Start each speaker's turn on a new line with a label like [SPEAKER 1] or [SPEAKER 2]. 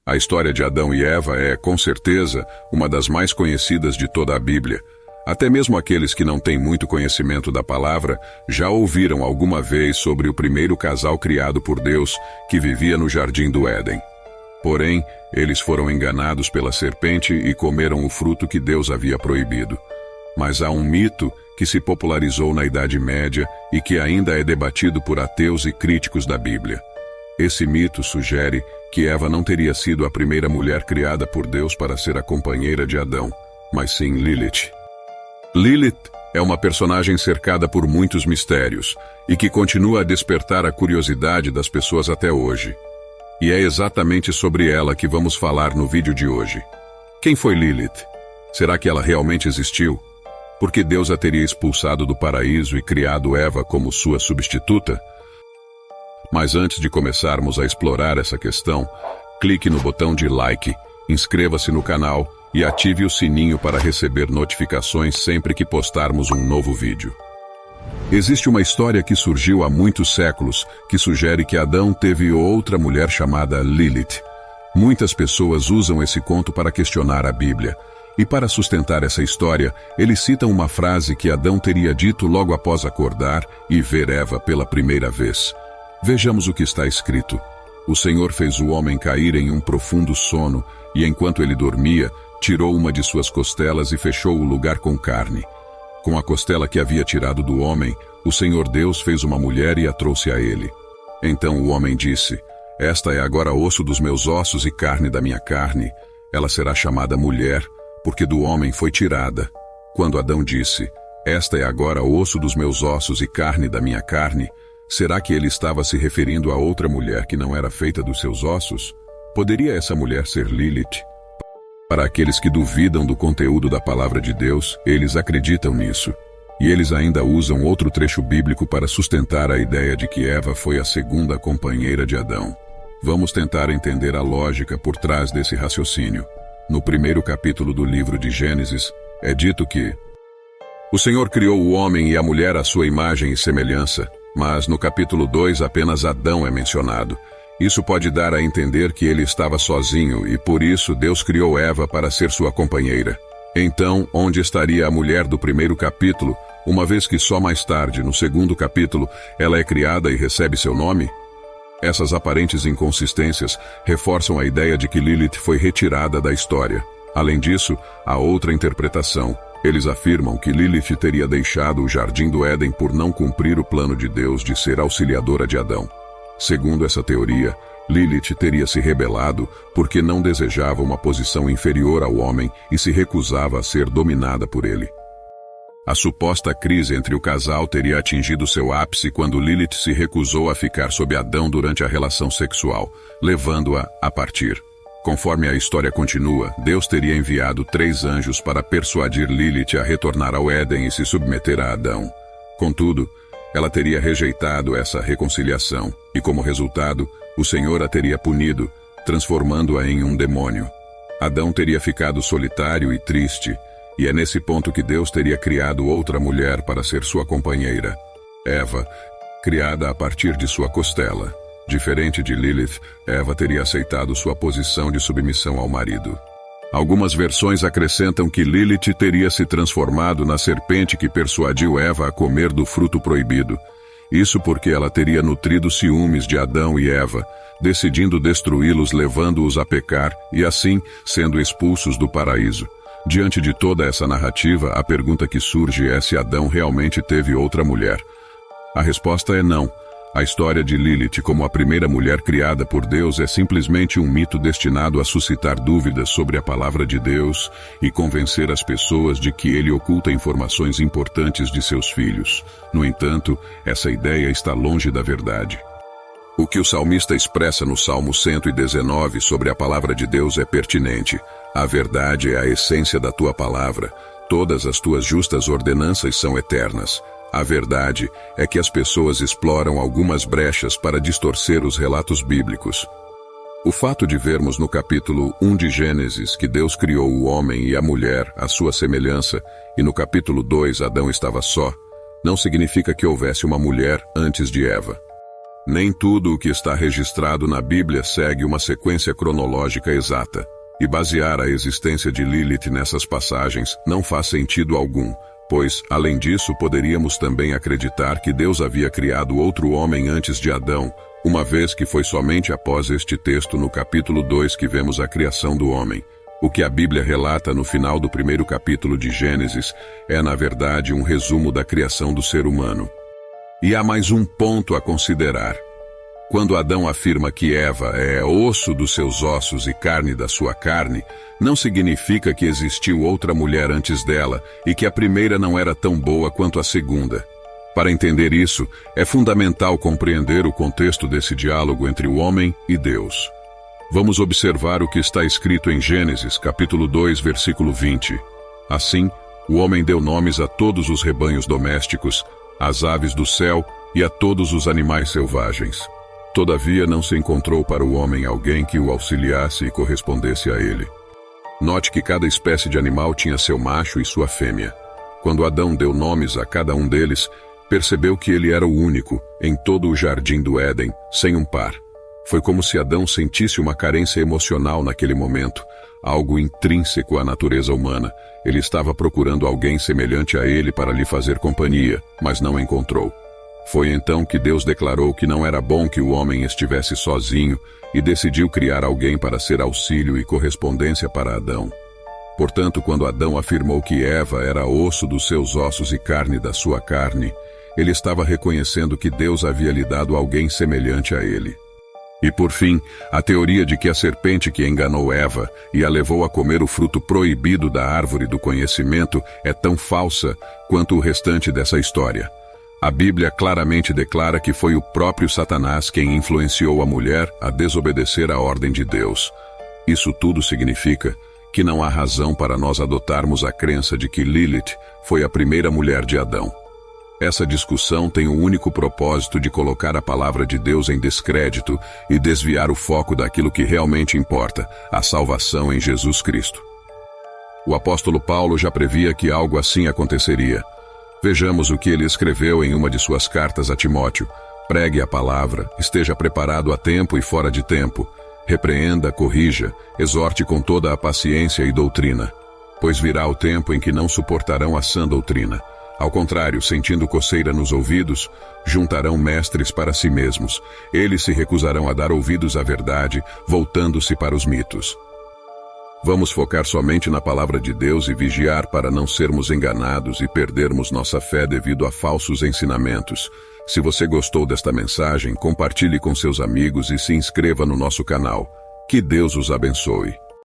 [SPEAKER 1] A história de Adão e Eva é, com certeza, uma das mais conhecidas de toda a Bíblia. Até mesmo aqueles que não têm muito conhecimento da palavra já ouviram alguma vez sobre o primeiro casal criado por Deus que vivia no Jardim do Éden. Porém, eles foram enganados pela serpente e comeram o fruto que Deus havia proibido. Mas há um mito que se popularizou na Idade Média e que ainda é debatido por ateus e críticos da Bíblia. Esse mito sugere que Eva não teria sido a primeira mulher criada por Deus para ser a companheira de Adão, mas sim Lilith. Lilith é uma personagem cercada por muitos mistérios e que continua a despertar a curiosidade das pessoas até hoje. E é exatamente sobre ela que vamos falar no vídeo de hoje. Quem foi Lilith? Será que ela realmente existiu? Por que Deus a teria expulsado do paraíso e criado Eva como sua substituta? Mas antes de começarmos a explorar essa questão, clique no botão de like, inscreva-se no canal e ative o sininho para receber notificações sempre que postarmos um novo vídeo. Existe uma história que surgiu há muitos séculos que sugere que Adão teve outra mulher chamada Lilith. Muitas pessoas usam esse conto para questionar a Bíblia. E para sustentar essa história, eles citam uma frase que Adão teria dito logo após acordar e ver Eva pela primeira vez. Vejamos o que está escrito. O Senhor fez o homem cair em um profundo sono, e enquanto ele dormia, tirou uma de suas costelas e fechou o lugar com carne. Com a costela que havia tirado do homem, o Senhor Deus fez uma mulher e a trouxe a ele. Então o homem disse: Esta é agora osso dos meus ossos e carne da minha carne. Ela será chamada mulher, porque do homem foi tirada. Quando Adão disse: Esta é agora osso dos meus ossos e carne da minha carne, será que ele estava se referindo a outra mulher que não era feita dos seus ossos? Poderia essa mulher ser Lilith? Para aqueles que duvidam do conteúdo da palavra de Deus, eles acreditam nisso. E eles ainda usam outro trecho bíblico para sustentar a ideia de que Eva foi a segunda companheira de Adão. Vamos tentar entender a lógica por trás desse raciocínio. No primeiro capítulo do livro de Gênesis, é dito que o Senhor criou o homem e a mulher à sua imagem e semelhança, mas no capítulo 2 apenas Adão é mencionado. Isso pode dar a entender que ele estava sozinho e por isso Deus criou Eva para ser sua companheira. Então, onde estaria a mulher do primeiro capítulo, uma vez que só mais tarde, no segundo capítulo, ela é criada e recebe seu nome? Essas aparentes inconsistências reforçam a ideia de que Lilith foi retirada da história. Além disso, há outra interpretação. Eles afirmam que Lilith teria deixado o Jardim do Éden por não cumprir o plano de Deus de ser auxiliadora de Adão. Segundo essa teoria, Lilith teria se rebelado porque não desejava uma posição inferior ao homem e se recusava a ser dominada por ele. A suposta crise entre o casal teria atingido seu ápice quando Lilith se recusou a ficar sob Adão durante a relação sexual, levando-a a partir. Conforme a história continua, Deus teria enviado 3 anjos para persuadir Lilith a retornar ao Éden e se submeter a Adão. Contudo, ela teria rejeitado essa reconciliação, e como resultado, o Senhor a teria punido, transformando-a em um demônio. Adão teria ficado solitário e triste, e é nesse ponto que Deus teria criado outra mulher para ser sua companheira, Eva, criada a partir de sua costela. Diferente de Lilith, Eva teria aceitado sua posição de submissão ao marido. Algumas versões acrescentam que Lilith teria se transformado na serpente que persuadiu Eva a comer do fruto proibido. Isso porque ela teria nutrido ciúmes de Adão e Eva, decidindo destruí-los levando-os a pecar e assim sendo expulsos do paraíso. Diante de toda essa narrativa, a pergunta que surge é se Adão realmente teve outra mulher. A resposta é não. A história de Lilith como a primeira mulher criada por Deus é simplesmente um mito destinado a suscitar dúvidas sobre a palavra de Deus e convencer as pessoas de que ele oculta informações importantes de seus filhos. No entanto, essa ideia está longe da verdade. O que o salmista expressa no Salmo 119 sobre a palavra de Deus é pertinente. A verdade é a essência da tua palavra. Todas as tuas justas ordenanças são eternas. A verdade é que as pessoas exploram algumas brechas para distorcer os relatos bíblicos. O fato de vermos no capítulo 1 de Gênesis que Deus criou o homem e a mulher à sua semelhança, e no capítulo 2 Adão estava só, não significa que houvesse uma mulher antes de Eva. Nem tudo o que está registrado na Bíblia segue uma sequência cronológica exata, e basear a existência de Lilith nessas passagens não faz sentido algum, pois, além disso, poderíamos também acreditar que Deus havia criado outro homem antes de Adão, uma vez que foi somente após este texto no capítulo 2 que vemos a criação do homem. O que a Bíblia relata no final do primeiro capítulo de Gênesis é, na verdade, um resumo da criação do ser humano. E há mais um ponto a considerar. Quando Adão afirma que Eva é osso dos seus ossos e carne da sua carne, não significa que existiu outra mulher antes dela e que a primeira não era tão boa quanto a segunda. Para entender isso, é fundamental compreender o contexto desse diálogo entre o homem e Deus. Vamos observar o que está escrito em Gênesis, capítulo 2, versículo 20. Assim, o homem deu nomes a todos os rebanhos domésticos, às aves do céu e a todos os animais selvagens. Todavia não se encontrou para o homem alguém que o auxiliasse e correspondesse a ele. Note que cada espécie de animal tinha seu macho e sua fêmea. Quando Adão deu nomes a cada um deles, percebeu que ele era o único, em todo o jardim do Éden, sem um par. Foi como se Adão sentisse uma carência emocional naquele momento, algo intrínseco à natureza humana. Ele estava procurando alguém semelhante a ele para lhe fazer companhia, mas não encontrou. Foi então que Deus declarou que não era bom que o homem estivesse sozinho e decidiu criar alguém para ser auxílio e correspondência para Adão. Portanto, quando Adão afirmou que Eva era osso dos seus ossos e carne da sua carne, ele estava reconhecendo que Deus havia lhe dado alguém semelhante a ele. E por fim, a teoria de que a serpente que enganou Eva e a levou a comer o fruto proibido da árvore do conhecimento é tão falsa quanto o restante dessa história. A Bíblia claramente declara que foi o próprio Satanás quem influenciou a mulher a desobedecer à ordem de Deus. Isso tudo significa que não há razão para nós adotarmos a crença de que Lilith foi a primeira mulher de Adão. Essa discussão tem o único propósito de colocar a palavra de Deus em descrédito e desviar o foco daquilo que realmente importa, a salvação em Jesus Cristo. O apóstolo Paulo já previa que algo assim aconteceria. Vejamos o que ele escreveu em uma de suas cartas a Timóteo. Pregue a palavra, esteja preparado a tempo e fora de tempo. Repreenda, corrija, exorte com toda a paciência e doutrina. Pois virá o tempo em que não suportarão a sã doutrina. Ao contrário, sentindo coceira nos ouvidos, juntarão mestres para si mesmos. Eles se recusarão a dar ouvidos à verdade, voltando-se para os mitos. Vamos focar somente na palavra de Deus e vigiar para não sermos enganados e perdermos nossa fé devido a falsos ensinamentos. Se você gostou desta mensagem, compartilhe com seus amigos e se inscreva no nosso canal. Que Deus os abençoe.